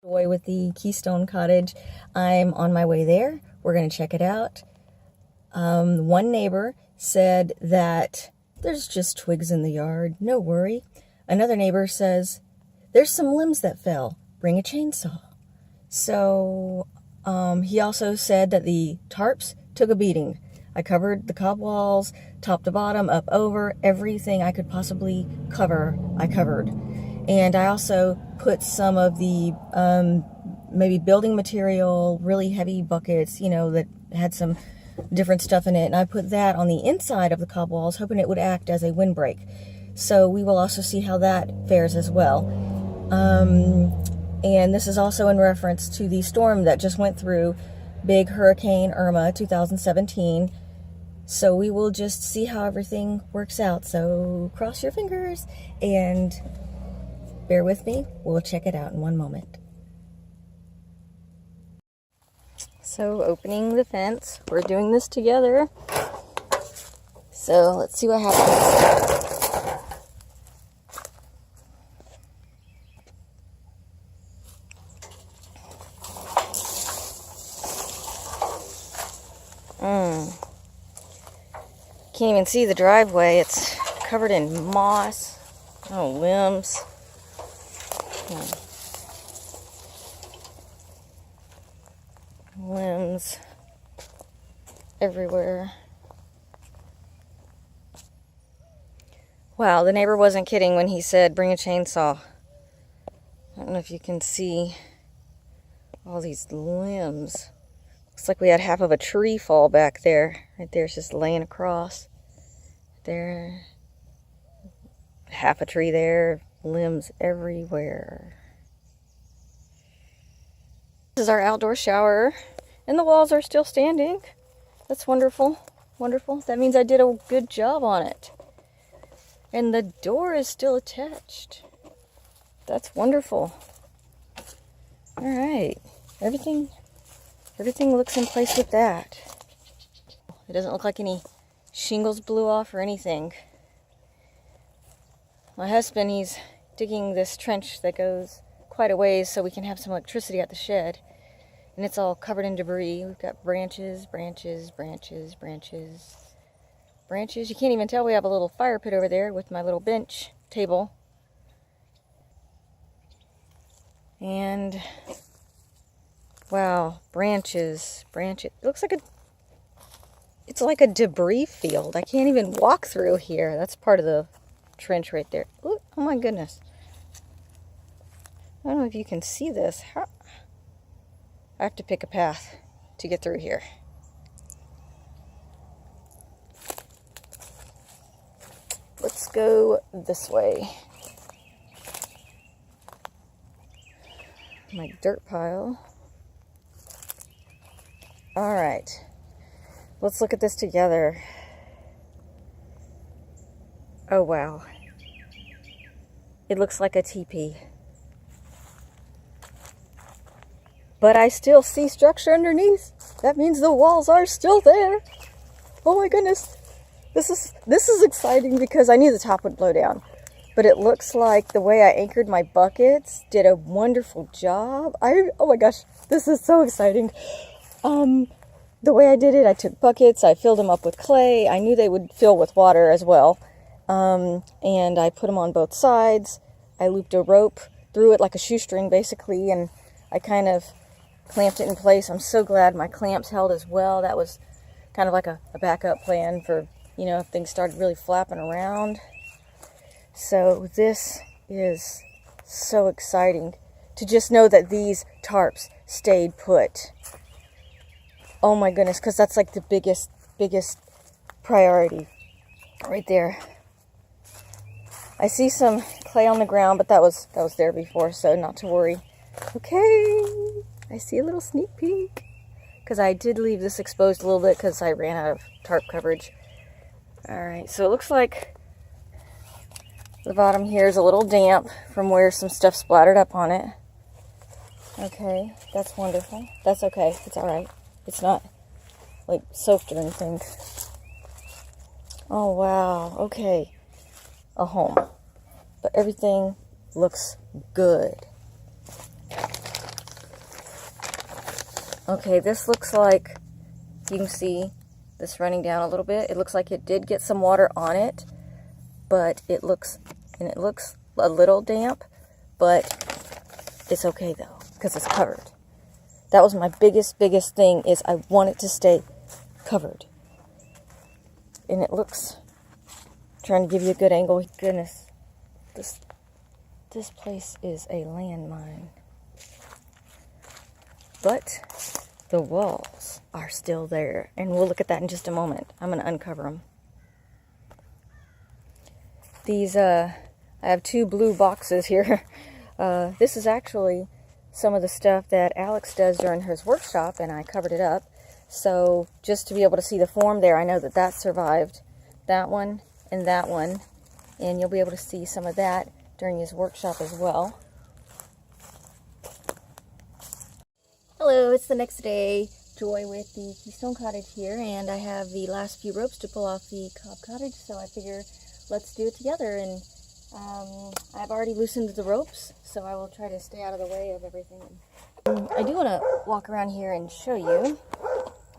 Boy with the Keystone Cottage. I'm on my way there. We're going to check it out. One neighbor said that there's just twigs in the yard, no worry. Another neighbor says there's some limbs that fell, bring a chainsaw. So he also said that the tarps took a beating. I covered the cob walls, top to bottom, up over, everything I could possibly cover, I covered. And I also put some of the maybe building material, really heavy buckets, you know, that had some different stuff in it. And I put that on the inside of the cob walls, hoping it would act as a windbreak. So we will also see how that fares as well. And this is also in reference to the storm that just went through, big Hurricane Irma 2017. So we will just see how everything works out. So cross your fingers and bear with me. We'll check it out in one moment. So opening the fence, we're doing this together. So let's see what happens. Can't even see the driveway. It's covered in moss. Oh, limbs. Limbs everywhere. Wow, the neighbor wasn't kidding when he said bring a chainsaw. I don't know if you can see all these limbs. Looks like we had half of a tree fall back there. Right there, it's just laying across. There. Half a tree there. Limbs everywhere. This is our outdoor shower. And the walls are still standing. That's wonderful. Wonderful. That means I did a good job on it. And the door is still attached. That's wonderful. Alright. Everything looks in place with that. It doesn't look like any shingles blew off or anything. My husband, he's digging this trench that goes quite a ways so we can have some electricity at the shed. And it's all covered in debris. We've got branches, branches, branches, branches, branches. You can't even tell we have a little fire pit over there with my little bench table. And wow, branches, branches. It looks like it's like a debris field. I can't even walk through here. That's part of the trench right there. Ooh, oh my goodness. I don't know if you can see this. I have to pick a path to get through here. Let's go this way. My dirt pile. All right, let's look at this together. Oh wow, it looks like a teepee. But I still see structure underneath. That means the walls are still there. Oh my goodness. This is exciting because I knew the top would blow down. But it looks like the way I anchored my buckets did a wonderful job. Oh my gosh, this is so exciting. The way I did it, I took buckets, I filled them up with clay. I knew they would fill with water as well. And I put them on both sides. I looped a rope through it like a shoestring basically, and I kind of clamped it in place. I'm so glad my clamps held as well. That was kind of like a backup plan for, you know, if things started really flapping around. So this is so exciting to just know that these tarps stayed put. Oh my goodness, because that's like the biggest priority right there. I see some clay on the ground, but that was there before, so not to worry. Okay, I see a little sneak peek because I did leave this exposed a little bit because I ran out of tarp coverage. All right, so it looks like the bottom here is a little damp from where some stuff splattered up on it. Okay, that's wonderful. That's okay, it's all right. It's not like soaked or anything. Oh wow, okay. A home. But everything looks good. Okay, this looks like, you can see this running down a little bit. It looks like it did get some water on it, but it looks a little damp, but it's okay though, because it's covered. That was my biggest thing, is I want it to stay covered. And it looks, trying to give you a good angle. Goodness, this place is a landmine. But the walls are still there, and we'll look at that in just a moment. I'm going to uncover them. These, I have 2 blue boxes here. This is actually some of the stuff that Alex does during his workshop, and I covered it up. So just to be able to see the form there, I know that that survived. That one and that one. And you'll be able to see some of that during his workshop as well. Hello, it's the next day. Joy with the Keystone Cottage here, and I have the last few ropes to pull off the Cob Cottage, so I figure let's do it together. And I've already loosened the ropes, so I will try to stay out of the way of everything. I do want to walk around here and show you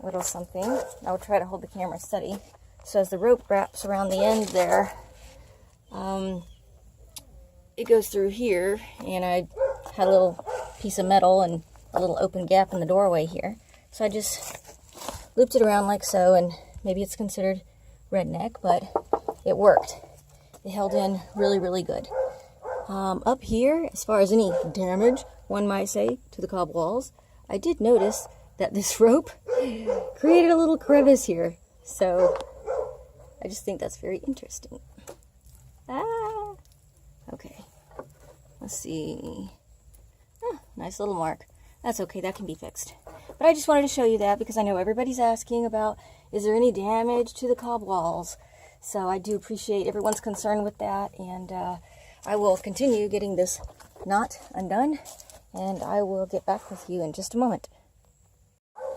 a little something. I'll try to hold the camera steady. So as the rope wraps around the end there, it goes through here, and I had a little piece of metal and a little open gap in the doorway here. So I just looped it around like so, and maybe it's considered redneck, but it worked. It held in really good. Up here, as far as any damage, one might say, to the cob walls, I did notice that this rope created a little crevice here. So I just think that's very interesting. Okay. Let's see. Nice little mark. That's okay, that can be fixed. But I just wanted to show you that because I know everybody's asking about, is there any damage to the cob walls? So I do appreciate everyone's concern with that, and I will continue getting this knot undone, and I will get back with you in just a moment.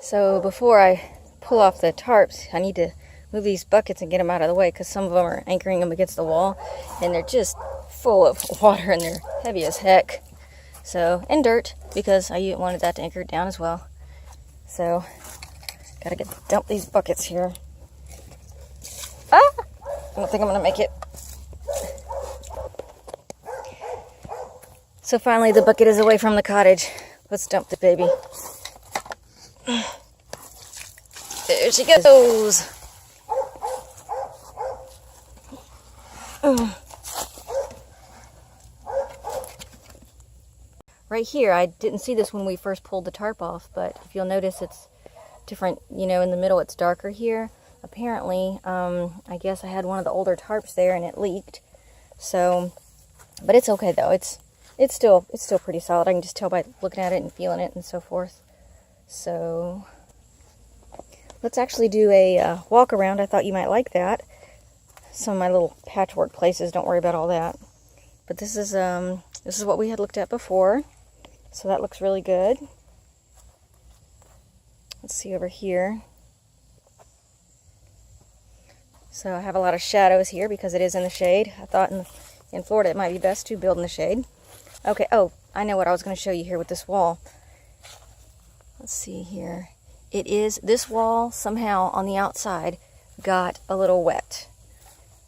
So before I pull off the tarps, I need to move these buckets and get them out of the way, because some of them are anchoring them against the wall, and they're just full of water, and they're heavy as heck. So, and dirt, because I wanted that to anchor down as well. So, gotta dump these buckets here. I don't think I'm gonna make it. So finally the bucket is away from the cottage. Let's dump the baby. There she goes. Right here, I didn't see this when we first pulled the tarp off, but if you'll notice, it's different, you know, in the middle it's darker here. Apparently, I guess I had one of the older tarps there and it leaked. So, but it's okay though. It's still pretty solid. I can just tell by looking at it and feeling it and so forth. So, let's actually do a walk around. I thought you might like that. Some of my little patchwork places, don't worry about all that. But this is what we had looked at before. So that looks really good. Let's see over here. So I have a lot of shadows here because it is in the shade. I thought in Florida it might be best to build in the shade. Okay, oh, I know what I was going to show you here with this wall. Let's see here. It is, this wall somehow on the outside got a little wet.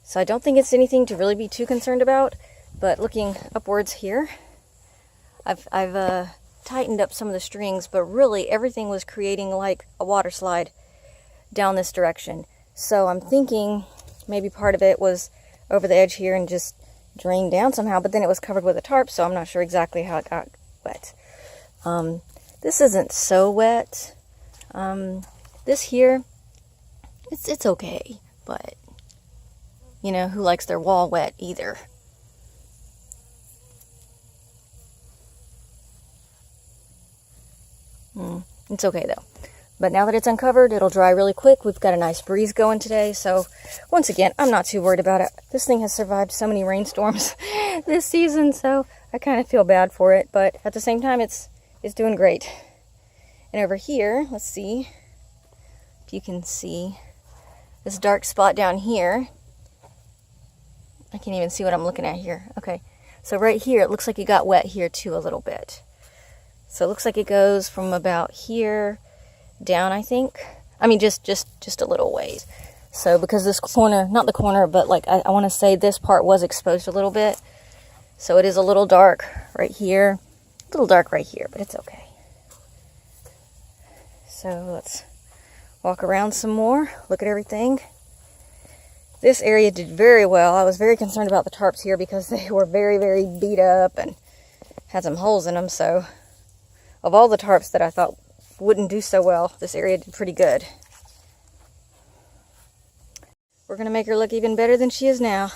So I don't think it's anything to really be too concerned about, but looking upwards here, I've tightened up some of the strings, but really everything was creating like a water slide down this direction. So I'm thinking maybe part of it was over the edge here and just drained down somehow, but then it was covered with a tarp, so I'm not sure exactly how it got wet. This isn't so wet. This here, it's okay, but you know, who likes their wall wet either? It's okay though. But now that it's uncovered, it'll dry really quick. We've got a nice breeze going today, so once again, I'm not too worried about it. This thing has survived so many rainstorms this season, so I kind of feel bad for it, but at the same time, it's doing great. And over here, let's see if you can see this dark spot down here. I can't even see what I'm looking at here. Okay, so right here, it looks like it got wet here too a little bit. So it looks like it goes from about here down, I think. I mean, just a little ways. So because this corner, not the corner, but like I want to say this part was exposed a little bit. So it is a little dark right here. A little dark right here, but it's okay. So let's walk around some more, look at everything. This area did very well. I was very concerned about the tarps here because they were very, very beat up and had some holes in them. So of all the tarps that I thought wouldn't do so well, this area did pretty good. We're going to make her look even better than she is now.